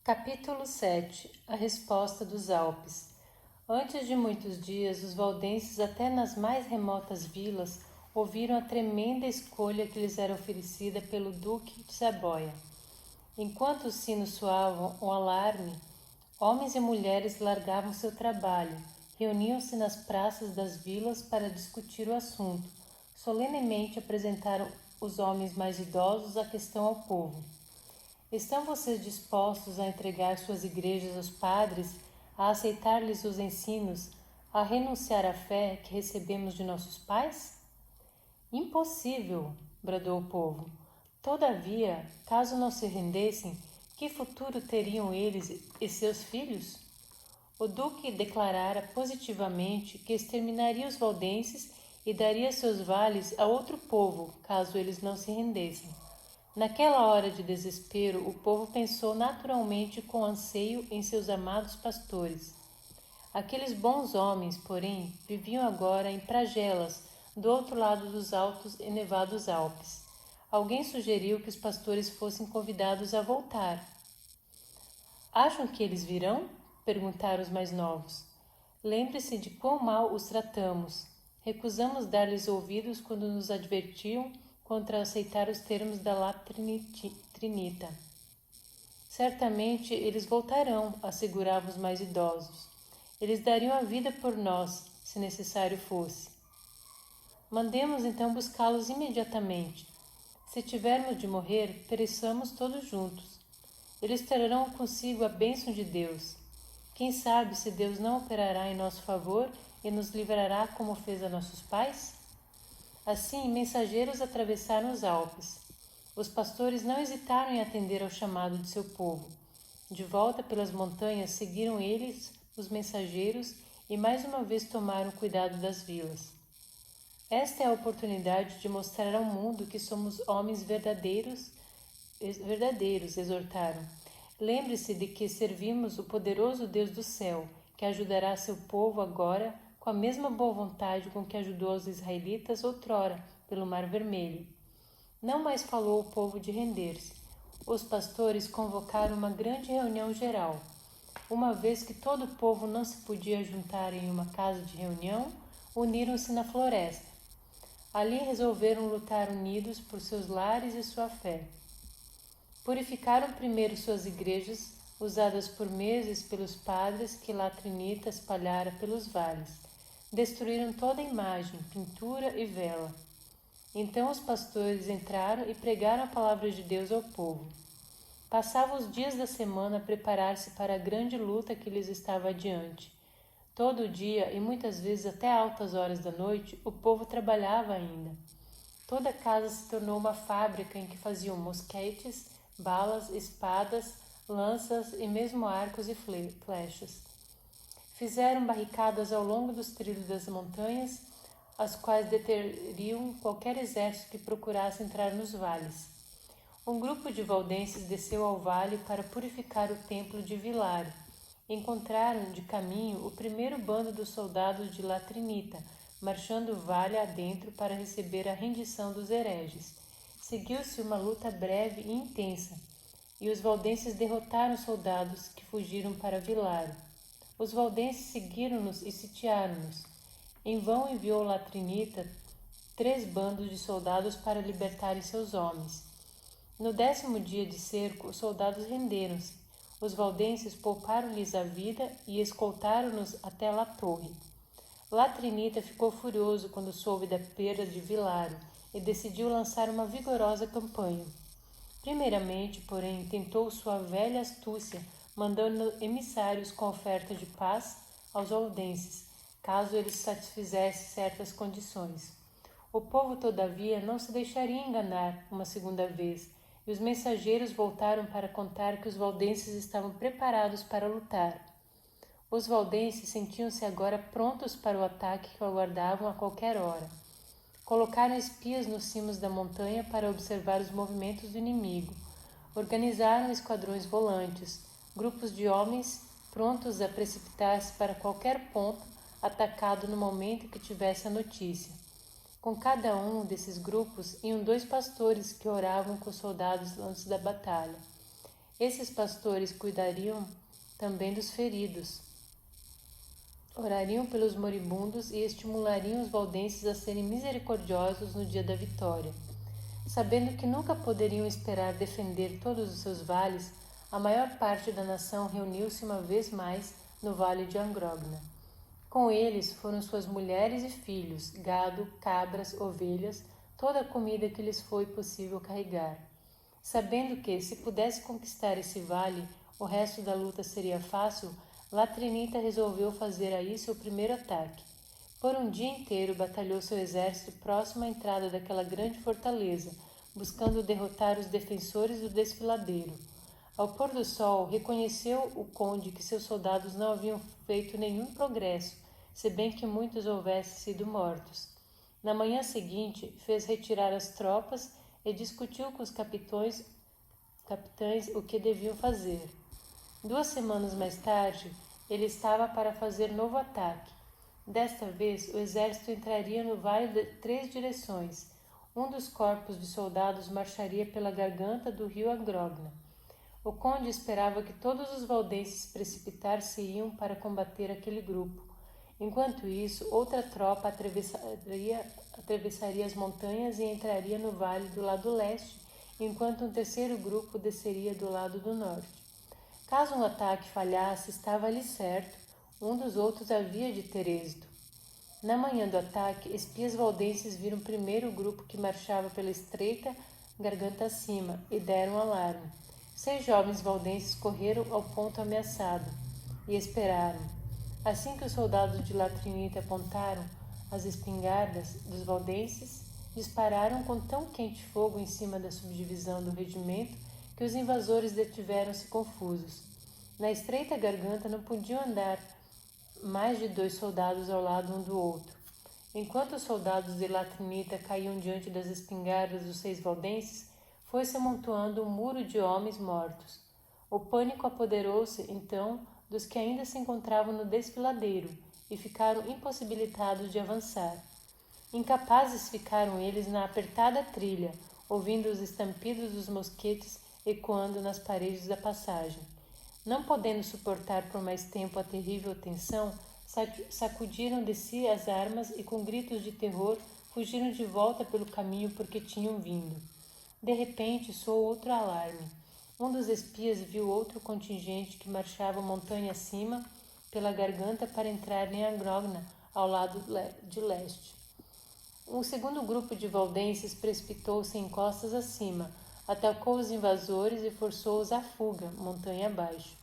Capítulo 7. A resposta dos Alpes. Antes de muitos dias, os valdenses, até nas mais remotas vilas, ouviram a tremenda escolha que lhes era oferecida pelo Duque de Saboia. Enquanto os sinos soavam o alarme, homens e mulheres largavam seu trabalho, reuniam-se nas praças das vilas para discutir o assunto. Solenemente apresentaram os homens mais idosos a questão ao povo. Estão vocês dispostos a entregar suas igrejas aos padres, a aceitar-lhes os ensinos, a renunciar à fé que recebemos de nossos pais? Impossível, bradou o povo. Todavia, caso não se rendessem, que futuro teriam eles e seus filhos? O duque declarara positivamente que exterminaria os valdenses e daria seus vales a outro povo, caso eles não se rendessem. Naquela hora de desespero, o povo pensou naturalmente com anseio em seus amados pastores. Aqueles bons homens, porém, viviam agora em pragelas, do outro lado dos altos e nevados Alpes. Alguém sugeriu que os pastores fossem convidados a voltar. Acham que eles virão? Perguntaram os mais novos. Lembre-se de quão mal os tratamos. Recusamos dar-lhes ouvidos quando nos advertiam contra aceitar os termos da La Trinita. Certamente eles voltarão, asseguravam os mais idosos. Eles dariam a vida por nós, se necessário fosse. Mandemos então buscá-los imediatamente. Se tivermos de morrer, pereçamos todos juntos. Eles trarão consigo a bênção de Deus. Quem sabe se Deus não operará em nosso favor e nos livrará como fez a nossos pais? Assim, mensageiros atravessaram os Alpes. Os pastores não hesitaram em atender ao chamado de seu povo. De volta pelas montanhas, seguiram eles, os mensageiros, e mais uma vez tomaram cuidado das vilas. Esta é a oportunidade de mostrar ao mundo que somos homens verdadeiros, exortaram. Lembre-se de que servimos o poderoso Deus do céu, que ajudará seu povo agora com a mesma boa vontade com que ajudou os israelitas outrora pelo Mar Vermelho. Não mais falou o povo de render-se. Os pastores convocaram uma grande reunião geral. Uma vez que todo o povo não se podia juntar em uma casa de reunião, uniram-se na floresta. Ali resolveram lutar unidos por seus lares e sua fé. Purificaram primeiro suas igrejas, usadas por meses pelos padres que La Trinita espalhara pelos vales. Destruíram toda a imagem, pintura e vela. Então os pastores entraram e pregaram a palavra de Deus ao povo. Passavam os dias da semana a preparar-se para a grande luta que lhes estava adiante. Todo dia, e muitas vezes até altas horas da noite, o povo trabalhava ainda. Toda a casa se tornou uma fábrica em que faziam mosquetes, balas, espadas, lanças e mesmo arcos e flechas. Fizeram barricadas ao longo dos trilhos das montanhas, as quais deteriam qualquer exército que procurasse entrar nos vales. Um grupo de valdenses desceu ao vale para purificar o templo de Vilário. Encontraram de caminho o primeiro bando dos soldados de La Trinita, marchando o vale adentro para receber a rendição dos hereges. Seguiu-se uma luta breve e intensa, e os valdenses derrotaram os soldados que fugiram para Vilário. Os valdenses seguiram-nos e sitiaram-nos. Em vão enviou La Trinita 3 bandos de soldados para libertarem seus homens. No 10º dia de cerco, os soldados renderam-se. Os valdenses pouparam-lhes a vida e escoltaram-nos até La Torre. La Trinita ficou furioso quando soube da perda de Vilário e decidiu lançar uma vigorosa campanha. Primeiramente, porém, tentou sua velha astúcia, mandando emissários com oferta de paz aos valdenses, caso eles satisfizessem certas condições. O povo, todavia, não se deixaria enganar uma segunda vez, e os mensageiros voltaram para contar que os valdenses estavam preparados para lutar. Os valdenses sentiam-se agora prontos para o ataque que aguardavam a qualquer hora. Colocaram espias nos cimos da montanha para observar os movimentos do inimigo. Organizaram esquadrões volantes, grupos de homens prontos a precipitar-se para qualquer ponto atacado no momento que tivesse a notícia. Com cada um desses grupos iam 2 pastores que oravam com os soldados antes da batalha. Esses pastores cuidariam também dos feridos, orariam pelos moribundos e estimulariam os valdenses a serem misericordiosos no dia da vitória. Sabendo que nunca poderiam esperar defender todos os seus vales, a maior parte da nação reuniu-se uma vez mais no vale de Angrogna. Com eles foram suas mulheres e filhos, gado, cabras, ovelhas, toda a comida que lhes foi possível carregar. Sabendo que, se pudesse conquistar esse vale, o resto da luta seria fácil, Latrinita resolveu fazer aí seu primeiro ataque. Por um dia inteiro batalhou seu exército próximo à entrada daquela grande fortaleza, buscando derrotar os defensores do desfiladeiro. Ao pôr do sol, reconheceu o conde que seus soldados não haviam feito nenhum progresso, se bem que muitos houvessem sido mortos. Na manhã seguinte, fez retirar as tropas e discutiu com os capitães o que deviam fazer. 2 semanas mais tarde, ele estava para fazer novo ataque. Desta vez, o exército entraria no vale de 3 direções. Um dos corpos de soldados marcharia pela garganta do rio Angrogna. O conde esperava que todos os valdenses precipitar-se-iam para combater aquele grupo. Enquanto isso, outra tropa atravessaria as montanhas e entraria no vale do lado leste, enquanto um terceiro grupo desceria do lado do norte. Caso um ataque falhasse, estava ali certo, um dos outros havia de ter êxito. Na manhã do ataque, espias valdenses viram primeiro o grupo que marchava pela estreita garganta acima e deram alarme. 6 jovens valdenses correram ao ponto ameaçado e esperaram. Assim que os soldados de Latrinita apontaram as espingardas dos valdenses, dispararam com tão quente fogo em cima da subdivisão do regimento que os invasores detiveram-se confusos. Na estreita garganta não podiam andar mais de 2 soldados ao lado um do outro. Enquanto os soldados de Latrinita caíam diante das espingardas dos 6 valdenses, foi-se amontoando um muro de homens mortos. O pânico apoderou-se, então, dos que ainda se encontravam no desfiladeiro e ficaram impossibilitados de avançar. Incapazes ficaram eles na apertada trilha, ouvindo os estampidos dos mosquetes ecoando nas paredes da passagem. Não podendo suportar por mais tempo a terrível tensão, sacudiram de si as armas e, com gritos de terror, fugiram de volta pelo caminho por que tinham vindo. De repente, soou outro alarme. Um dos espias viu outro contingente que marchava montanha acima pela garganta para entrar em Angrogna, ao lado de leste. Um segundo grupo de valdenses precipitou-se em costas acima, atacou os invasores e forçou-os à fuga, montanha abaixo.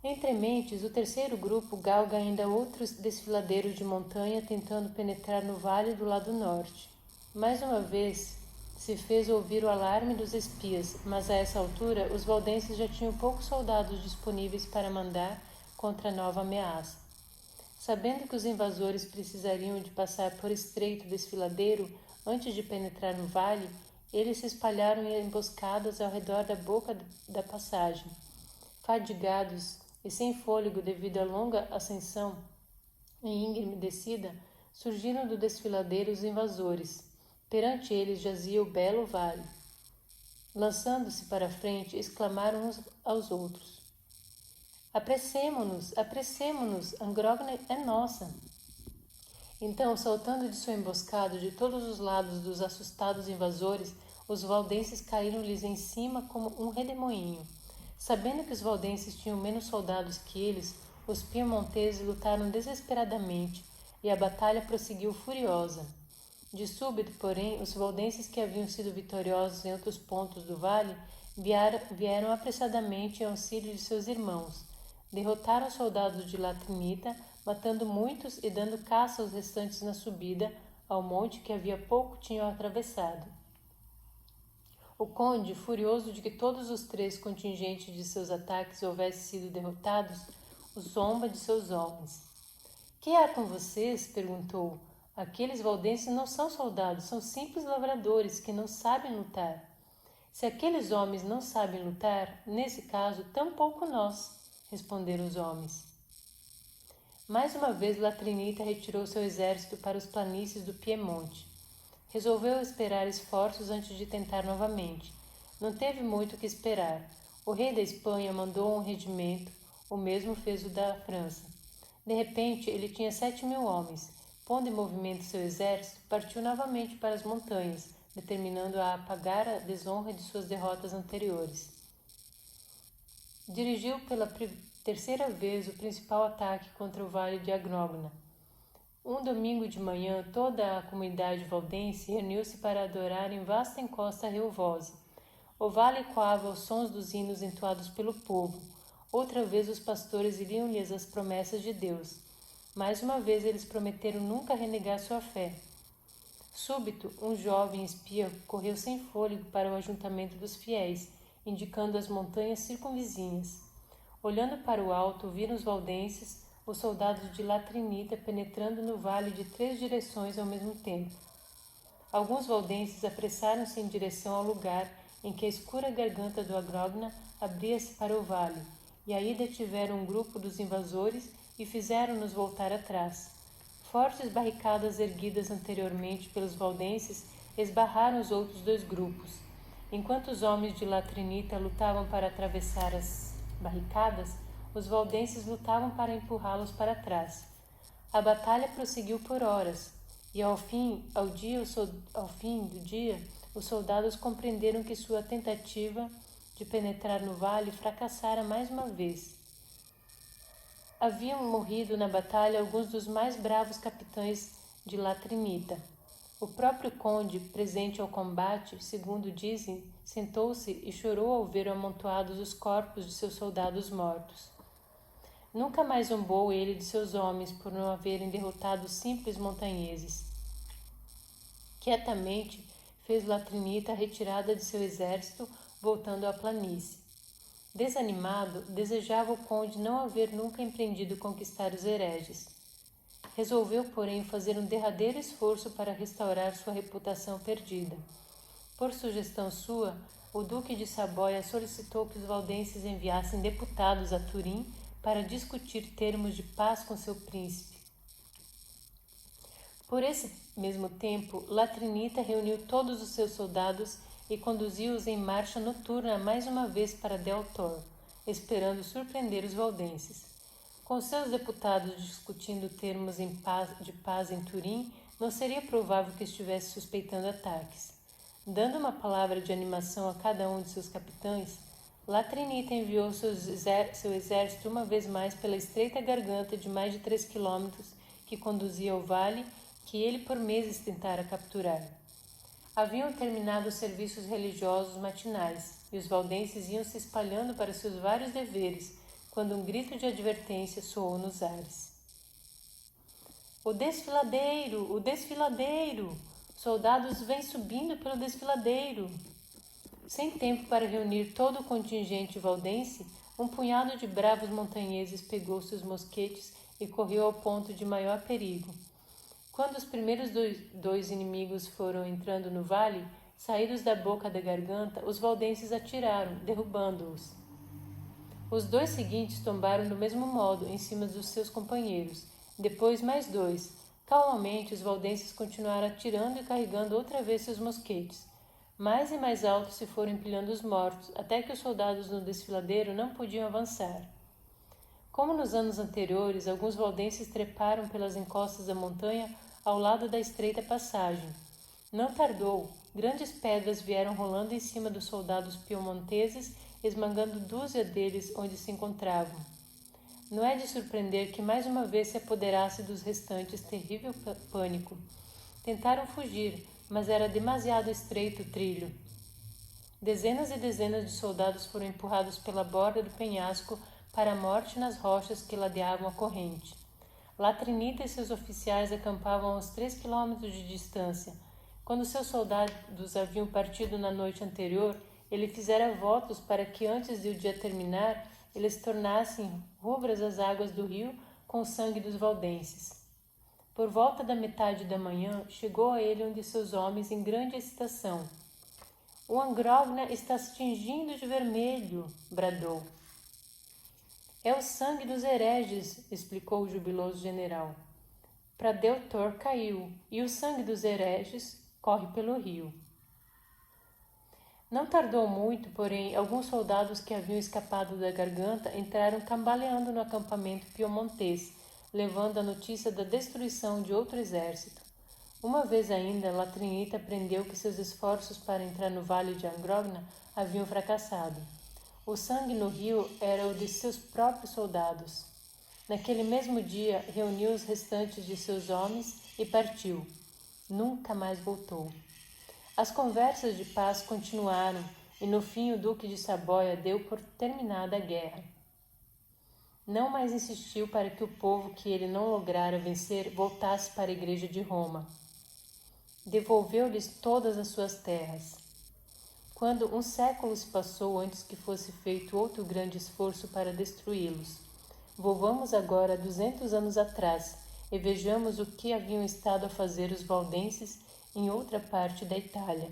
Entre mentes, o terceiro grupo galga ainda outros desfiladeiros de montanha tentando penetrar no vale do lado norte. Mais uma vez, se fez ouvir o alarme dos espias, mas a essa altura os valdenses já tinham poucos soldados disponíveis para mandar contra a nova ameaça. Sabendo que os invasores precisariam de passar por estreito desfiladeiro antes de penetrar no vale, eles se espalharam em emboscadas ao redor da boca da passagem. Fadigados e sem fôlego devido à longa ascensão e íngreme descida, surgiram do desfiladeiro os invasores. Perante eles jazia o belo vale. Lançando-se para a frente, exclamaram uns aos outros: Apressemo-nos, apressemo-nos, Angrogna é nossa. Então, saltando de sua emboscada de todos os lados dos assustados invasores, os valdenses caíram-lhes em cima como um redemoinho. Sabendo que os valdenses tinham menos soldados que eles, os piemonteses lutaram desesperadamente e a batalha prosseguiu furiosa. De súbito, porém, os valdenses que haviam sido vitoriosos em outros pontos do vale vieram apressadamente em auxílio de seus irmãos. Derrotaram os soldados de Latrinita, matando muitos e dando caça aos restantes na subida ao monte que havia pouco tinham atravessado. O conde, furioso de que todos os 3 contingentes de seus ataques houvessem sido derrotados, zomba de seus homens. Que há com vocês? Perguntou. Aqueles valdenses não são soldados, são simples lavradores que não sabem lutar. Se aqueles homens não sabem lutar, nesse caso, tampouco nós, responderam os homens. Mais uma vez, Latrinita retirou seu exército para os planícies do Piemonte. Resolveu esperar esforços antes de tentar novamente. Não teve muito o que esperar. O rei da Espanha mandou um regimento, o mesmo fez o da França. De repente, ele tinha 7.000 homens. Pondo em movimento seu exército, partiu novamente para as montanhas, determinando a apagar a desonra de suas derrotas anteriores. Dirigiu pela terceira vez o principal ataque contra o vale de Agnógona. Um domingo de manhã, toda a comunidade valdense reuniu-se para adorar em vasta encosta relvosa. O vale ecoava aos sons dos hinos entoados pelo povo. Outra vez os pastores liam-lhes as promessas de Deus. Mais uma vez eles prometeram nunca renegar sua fé. Súbito, um jovem espia correu sem fôlego para o ajuntamento dos fiéis, indicando as montanhas circunvizinhas. Olhando para o alto, viram os valdenses, os soldados de Latrinita penetrando no vale de 3 direções ao mesmo tempo. Alguns valdenses apressaram-se em direção ao lugar em que a escura garganta do Agnógona abria-se para o vale, e aí detiveram um grupo dos invasores e fizeram-nos voltar atrás. Fortes barricadas erguidas anteriormente pelos valdenses esbarraram os outros 2 grupos. Enquanto os homens de Latrinita lutavam para atravessar as barricadas, os valdenses lutavam para empurrá-los para trás. A batalha prosseguiu por horas, e ao fim do dia, os soldados compreenderam que sua tentativa de penetrar no vale fracassara mais uma vez. Haviam morrido na batalha alguns dos mais bravos capitães de Latrinita. O próprio conde, presente ao combate, segundo dizem, sentou-se e chorou ao ver amontoados os corpos de seus soldados mortos. Nunca mais zombou ele de seus homens por não haverem derrotado os simples montanheses. Quietamente fez Latrinita a retirada de seu exército, voltando à planície. Desanimado, desejava o conde não haver nunca empreendido conquistar os hereges. Resolveu, porém, fazer um derradeiro esforço para restaurar sua reputação perdida. Por sugestão sua, o duque de Saboia solicitou que os valdenses enviassem deputados a Turim para discutir termos de paz com seu príncipe. Por esse mesmo tempo, Latrinita reuniu todos os seus soldados e conduziu-os em marcha noturna mais uma vez para Del Tor, esperando surpreender os valdenses. Com seus deputados discutindo termos de paz em Turim, não seria provável que estivesse suspeitando ataques. Dando uma palavra de animação a cada um de seus capitães, Latrinita enviou seu exército uma vez mais pela estreita garganta de mais de 3 quilômetros que conduzia ao vale que ele por meses tentara capturar. Haviam terminado os serviços religiosos matinais e os valdenses iam se espalhando para seus vários deveres, quando um grito de advertência soou nos ares. O desfiladeiro! O desfiladeiro! Soldados vêm subindo pelo desfiladeiro! Sem tempo para reunir todo o contingente valdense, um punhado de bravos montanheses pegou seus mosquetes e correu ao ponto de maior perigo. Quando os primeiros dois inimigos foram entrando no vale, saídos da boca da garganta, os valdenses atiraram, derrubando-os. Os 2 seguintes tombaram do mesmo modo, em cima dos seus companheiros. Depois mais 2. Calmamente, os valdenses continuaram atirando e carregando outra vez seus mosquetes. Mais e mais alto se foram empilhando os mortos, até que os soldados no desfiladeiro não podiam avançar. Como nos anos anteriores, alguns valdenses treparam pelas encostas da montanha ao lado da estreita passagem. Não tardou, grandes pedras vieram rolando em cima dos soldados piemonteses, esmagando 2 deles onde se encontravam. Não é de surpreender que mais uma vez se apoderasse dos restantes terrível pânico. Tentaram fugir, mas era demasiado estreito o trilho. Dezenas e dezenas de soldados foram empurrados pela borda do penhasco para a morte nas rochas que ladeavam a corrente. Latrinita e seus oficiais acampavam a uns 3 quilômetros de distância. Quando seus soldados haviam partido na noite anterior, ele fizera votos para que, antes de o dia terminar, eles tornassem rubras as águas do rio com o sangue dos valdenses. Por volta da metade da manhã, chegou a ele um de seus homens em grande excitação. O Agnógona está se tingindo de vermelho, bradou. É o sangue dos hereges, explicou o jubiloso general. Para Del Tor caiu, e o sangue dos hereges corre pelo rio. Não tardou muito, porém, alguns soldados que haviam escapado da garganta entraram cambaleando no acampamento piemontês, levando a notícia da destruição de outro exército. Uma vez ainda, Latrinita aprendeu que seus esforços para entrar no vale de Angrogna haviam fracassado. O sangue no rio era o de seus próprios soldados. Naquele mesmo dia, reuniu os restantes de seus homens e partiu. Nunca mais voltou. As conversas de paz continuaram e no fim o Duque de Saboia deu por terminada a guerra. Não mais insistiu para que o povo que ele não lograra vencer voltasse para a Igreja de Roma. Devolveu-lhes todas as suas terras. Quando um século se passou antes que fosse feito outro grande esforço para destruí-los, volvamos agora 200 anos atrás e vejamos o que haviam estado a fazer os valdenses em outra parte da Itália.